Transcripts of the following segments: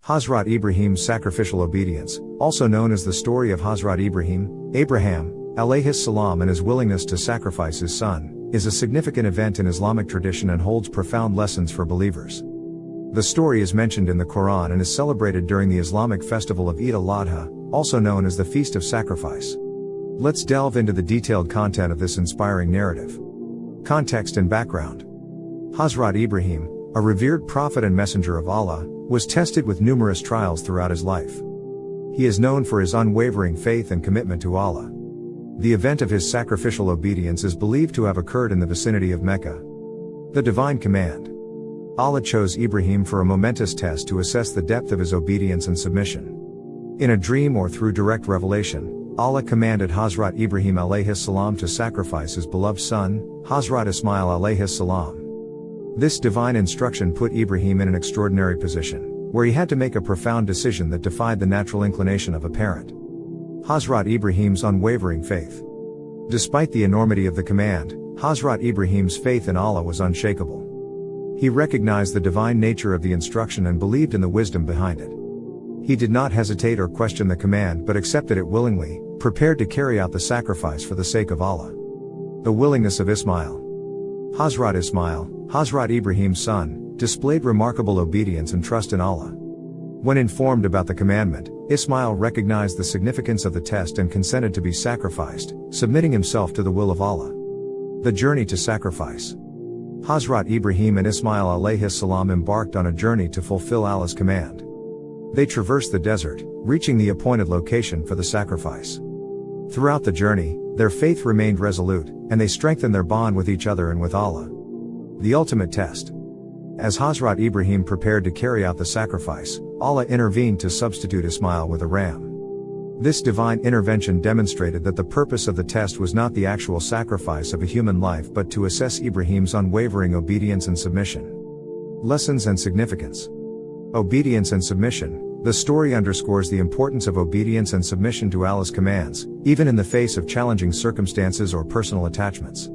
Hazrat Ibrahim's sacrificial obedience, also known as the story of Hazrat Abraham, alayhis salam, and his willingness to sacrifice his son, is a significant event in Islamic tradition and holds profound lessons for believers. The story is mentioned in the Quran and is celebrated during the Islamic festival of Eid al-Adha, also known as the Feast of Sacrifice. Let's delve into the detailed content of this inspiring narrative. Context and background. Hazrat Ibrahim, a revered prophet and messenger of Allah, was tested with numerous trials throughout his life. He is known for his unwavering faith and commitment to Allah. The event of his sacrificial obedience is believed to have occurred in the vicinity of Mecca. The divine command. Allah chose Ibrahim for a momentous test to assess the depth of his obedience and submission. In a dream or through direct revelation, Allah commanded Hazrat Ibrahim alayhis salam to sacrifice his beloved son, Hazrat Ismail alayhis salam. This divine instruction put Ibrahim in an extraordinary position, where he had to make a profound decision that defied the natural inclination of a parent. Hazrat Ibrahim's unwavering faith. Despite the enormity of the command, Hazrat Ibrahim's faith in Allah was unshakable. He recognized the divine nature of the instruction and believed in the wisdom behind it. He did not hesitate or question the command but accepted it willingly, prepared to carry out the sacrifice for the sake of Allah. The willingness of Ismail. Hazrat Ismail, Hazrat Ibrahim's son, displayed remarkable obedience and trust in Allah. When informed about the commandment, Ismail recognized the significance of the test and consented to be sacrificed, submitting himself to the will of Allah. The journey to sacrifice. Hazrat Ibrahim and Ismail alayhis salam embarked on a journey to fulfill Allah's command. They traversed the desert, reaching the appointed location for the sacrifice. Throughout the journey, their faith remained resolute, and they strengthened their bond with each other and with Allah. The ultimate test. As Hazrat Ibrahim prepared to carry out the sacrifice, Allah intervened to substitute Ismail with a ram. This divine intervention demonstrated that the purpose of the test was not the actual sacrifice of a human life but to assess Ibrahim's unwavering obedience and submission. Lessons and significance. Obedience and submission. The story underscores the importance of obedience and submission to Allah's commands, even in the face of challenging circumstances or personal attachments.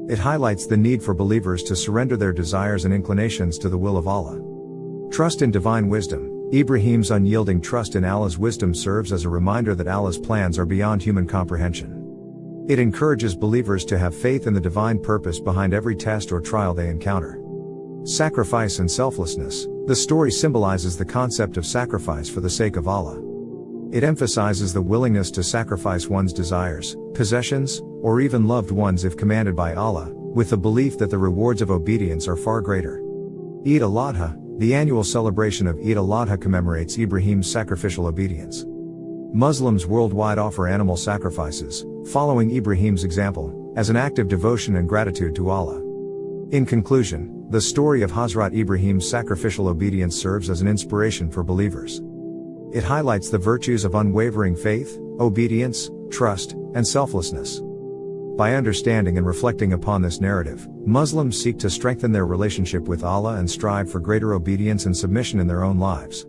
It highlights the need for believers to surrender their desires and inclinations to the will of Allah. Trust in divine wisdom. Ibrahim's unyielding trust in Allah's wisdom serves as a reminder that Allah's plans are beyond human comprehension. It encourages believers to have faith in the divine purpose behind every test or trial they encounter. Sacrifice and selflessness. The story symbolizes the concept of sacrifice for the sake of Allah. It emphasizes the willingness to sacrifice one's desires, possessions, or even loved ones if commanded by Allah, with the belief that the rewards of obedience are far greater. Eid al-Adha. The annual celebration of Eid al-Adha commemorates Ibrahim's sacrificial obedience. Muslims worldwide offer animal sacrifices, following Ibrahim's example, as an act of devotion and gratitude to Allah. In conclusion, the story of Hazrat Ibrahim's sacrificial obedience serves as an inspiration for believers. It highlights the virtues of unwavering faith, obedience, trust, and selflessness. By understanding and reflecting upon this narrative, Muslims seek to strengthen their relationship with Allah and strive for greater obedience and submission in their own lives.